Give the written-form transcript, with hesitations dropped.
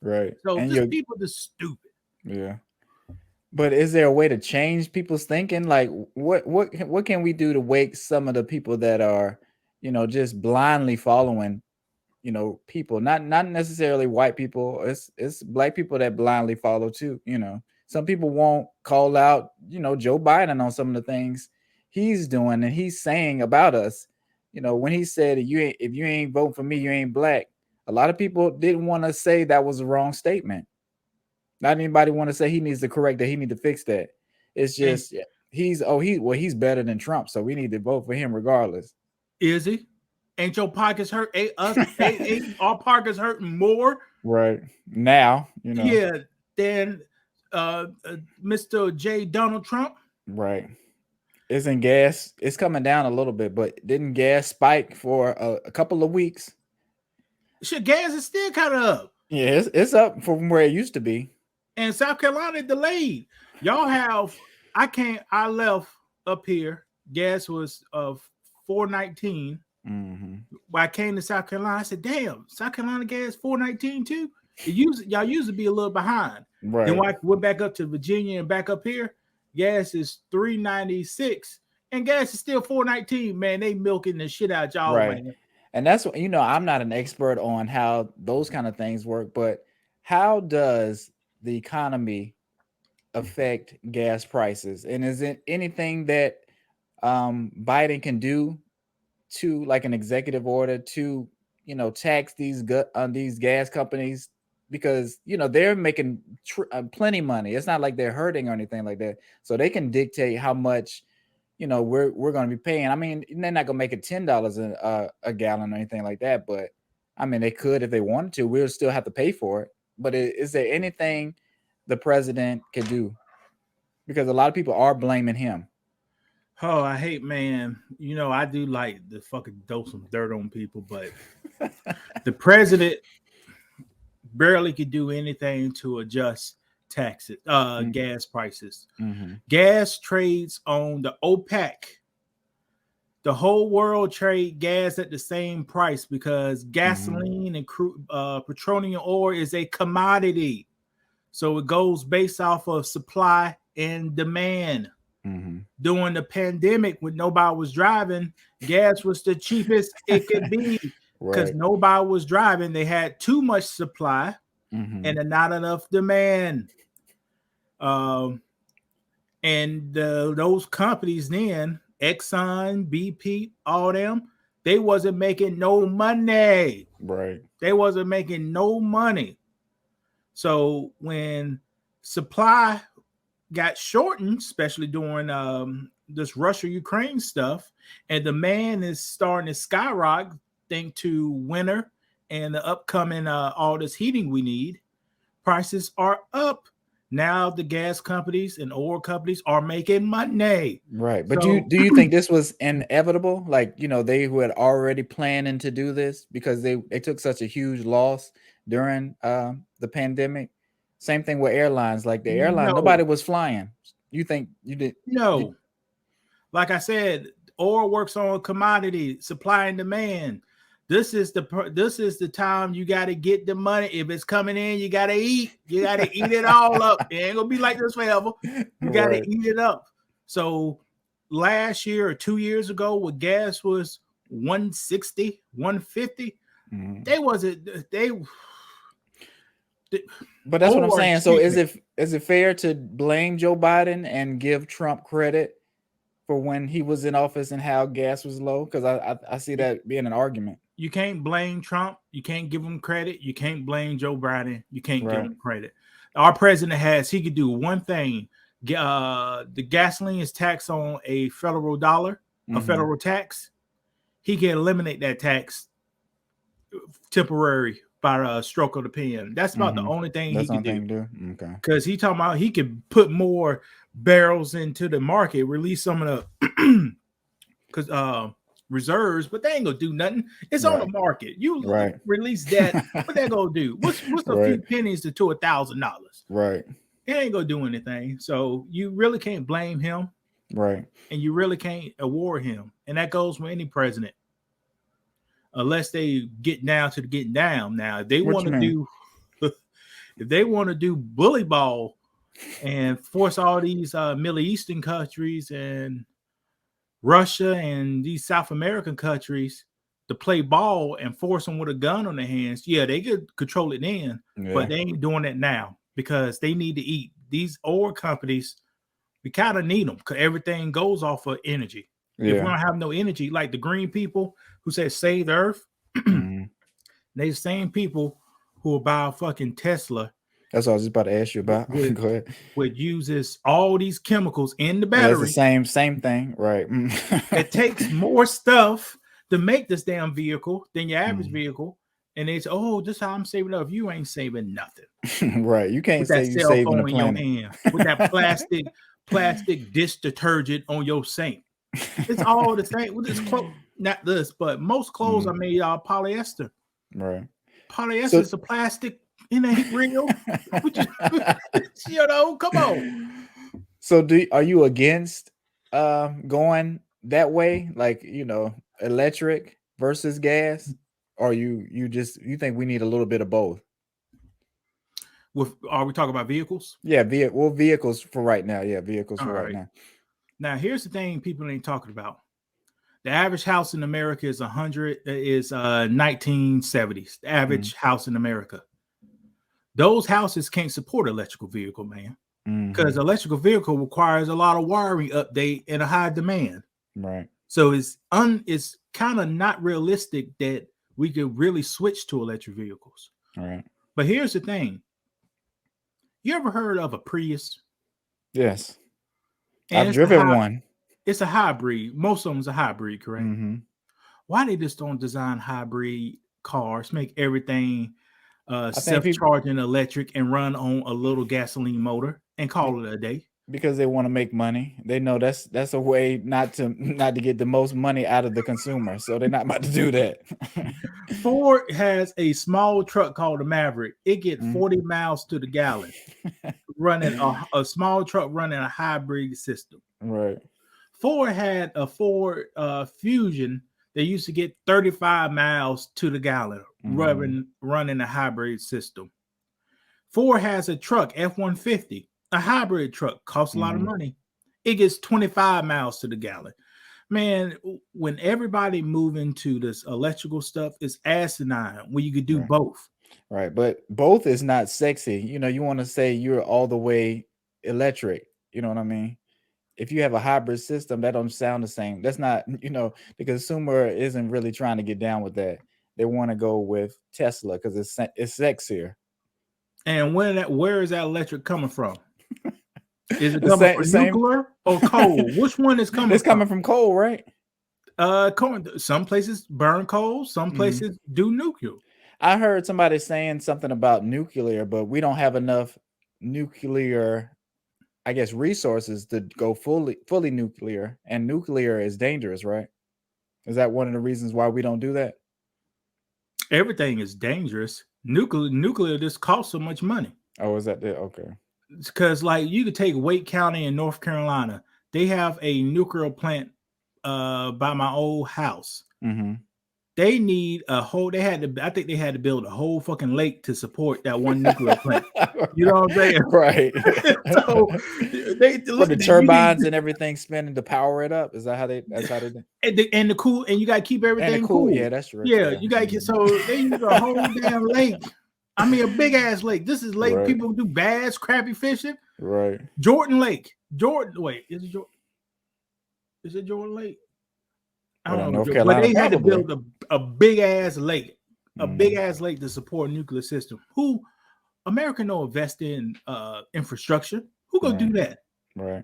Right. So And just you're people just stupid. yeah. But is there a way to change people's thinking? Like what can we do to wake some of the people that are, just blindly following, people, not necessarily white people. It's black people that blindly follow too. Some people won't call out, Joe Biden on some of the things he's doing and he's saying about us. When he said if you ain't voting for me, you ain't black. A lot of people didn't want to say that was a wrong statement. Not anybody want to say he needs to correct that. He need to fix that. It's And just he's better than Trump, so we need to vote for him regardless. is he? Ain't your pockets hurt? Ain't our pockets hurting more? Right now, Yeah, than Mr. J. Donald Trump. right. Isn't gas? It's coming down a little bit, but didn't gas spike for a couple of weeks? Shit, gas is still kind of up. Yeah, it's up from where it used to be. And South Carolina delayed. Y'all have I left up here. Gas was of 419. Mm-hmm. When I came to South Carolina, I said, damn, South Carolina gas 419 too. Y'all used to be a little behind. Then Right, when I went back up to Virginia and back up here, gas is 396. And gas is still 419. Man, they milking the shit out y'all, right. man. And that's what I'm not an expert on how those kind of things work, but how does the economy affect gas prices? And is it anything that Biden can do to, like, an executive order to tax these gas companies, because they're making plenty money. It's not like they're hurting or anything like that, so they can dictate how much we're going to be paying. I mean, they're not going to make it $10 a gallon or anything like that, but I mean they could if they wanted to. We'll still have to pay for it. But is there anything the president can do? Because a lot of people are blaming him. Oh, I hate, man. I do like to fucking throw some dirt on people, but the president barely could do anything to adjust taxes, gas prices. Mm-hmm. Gas trades on the OPEC. The whole world trade gas at the same price because Mm-hmm. gasoline and petroleum oil is a commodity. So it goes based off of supply and demand. Mm-hmm. During the pandemic, when nobody was driving, gas was the cheapest it could be because Right. nobody was driving. They had too much supply Mm-hmm. and not enough demand. Um, and those companies then, Exxon, BP, all them, they wasn't making no money. Right. They wasn't making no money. So when supply got shortened, especially during this Russia-Ukraine stuff, and demand is starting to skyrocket thanks to winter and the upcoming all this heating we need, prices are up. Now the gas companies and oil companies are making money. Right. But So do you think this was inevitable? Like, they who had already planning to do this because they took such a huge loss during the pandemic. Same thing with airlines. Like the airline, no, nobody was flying. You think you no. Like I said, oil works on commodity supply and demand. This is the time you got to get the money. If it's coming in, you got to eat. You got to eat it all up. It ain't gonna be like this forever. You got to right. eat it up. So last year or 2 years ago, when gas was 160, 150, Mhm. they wasn't they. But that's what I'm Or saying. So excuse me, is it fair to blame Joe Biden and give Trump credit for when he was in office and how gas was low? Because I see that being an argument. you can't blame Trump. You can't give him credit. You can't blame Joe Biden. You can't give Right. him credit. Our president he could do one thing. The gasoline is taxed on a federal dollar, a Mm-hmm. federal tax. He can eliminate that tax temporary by a stroke of the pen. That's about the Mm-hmm. only thing he That's the could only do. thing to do. Okay. Because he talking about he could put more barrels into the market, release some of the because reserves, but they ain't gonna do nothing. It's on the Right. market. You Right. release that, what they gonna do? What's a Right. few pennies to $1,000? Right. It ain't gonna do anything. So you really can't blame him, Right. and you really can't award him. And that goes for any president, unless they get down to the getting down. Now, if they What want you to mean? do, if they want to do bully ball and force all these Middle Eastern countries and Russia and these South American countries to play ball and force them with a gun on their hands, yeah, they could control it then, but they ain't doing it now because they need to eat. These oil companies, we kind of need them because everything goes off of energy. If we don't have no energy, like the green people who say save the earth, they the same people who will buy a fucking Tesla. That's what I was just about to ask you about. Go ahead. Which uses all these chemicals in the battery. It's the same thing, right? It takes more stuff to make this damn vehicle than your average vehicle. And they say, oh, this is how I'm saving up. You ain't saving nothing. Right. You can't say you cell saving phone the planet. in your hand with that plastic dish detergent on your sink. It's all the same. Well, this clothes, not this, but most clothes are made out of polyester. Right. Polyester is a plastic. It ain't real. You know, come on. So are you against going that way, like, you know, electric versus gas, or you think we need a little bit of both? Are we talking about vehicles? Yeah, vehicles for right now. Yeah, vehicles for right now. Now, here's the thing people ain't talking about. The average house in America is 1970s. The average house in America. Those houses can't support electrical vehicle, man, because electrical vehicle requires a lot of wiring update and a high demand. Right. So it's kind of not realistic that we could really switch to electric vehicles. Right. But here's the thing. You ever heard of a Prius? Yes. I've driven one. It's a hybrid. Most of them's a hybrid, correct? Why they just don't design hybrid cars, make everything self-charging electric and run on a little gasoline motor and call it a day? Because they want to make money. They know that's a way not to get the most money out of the consumer. So they're not about to do that. Ford has a small truck called the Maverick. It gets 40 miles to the gallon, running a small truck running a hybrid system. Right. Ford had a Ford Fusion. They used to get 35 miles to the gallon running a hybrid system. Ford has a truck, F-150, a hybrid truck, costs a lot of money. It gets 25 miles to the gallon. Man, when everybody move into this electrical stuff, it's asinine when you could do both. Right, but both is not sexy. You know, you want to say you're all the way electric. You know what I mean? If you have a hybrid system, that don't sound the same. That's not, you know, the consumer isn't really trying to get down with that. They want to go with Tesla because it's sexier. And where is that electric coming from? Is it coming from nuclear or coal? Which one is coming? It's coming from coal, right? Some places burn coal, some places do nuclear. I heard somebody saying something about nuclear, but we don't have enough nuclear, I guess, resources to go fully nuclear, and nuclear is dangerous, right? Is that one of the reasons why we don't do that? Everything is dangerous. Nuclear just costs so much money. Oh, is that it? Okay. Because like you could take Wake County in North Carolina. They have a nuclear plant by my old house. They need a whole. I think they had to build a whole fucking lake to support that one nuclear plant. You know what I'm saying? Right. So they for the turbines and everything spinning to power it up. Is that how they? That's how they do. And the cool, and you got to keep everything cool. Yeah, that's true. Yeah, you got to get. So they use a whole damn lake. I mean, a big ass lake. This is lake people do bass, crappie fishing. Right. Jordan Lake. Wait, is it Jordan? Is it Jordan Lake? I don't know, but they had to build a big ass lake, big ass lake to support a nuclear system. Who America don't invest in infrastructure? Who gonna do that? Right.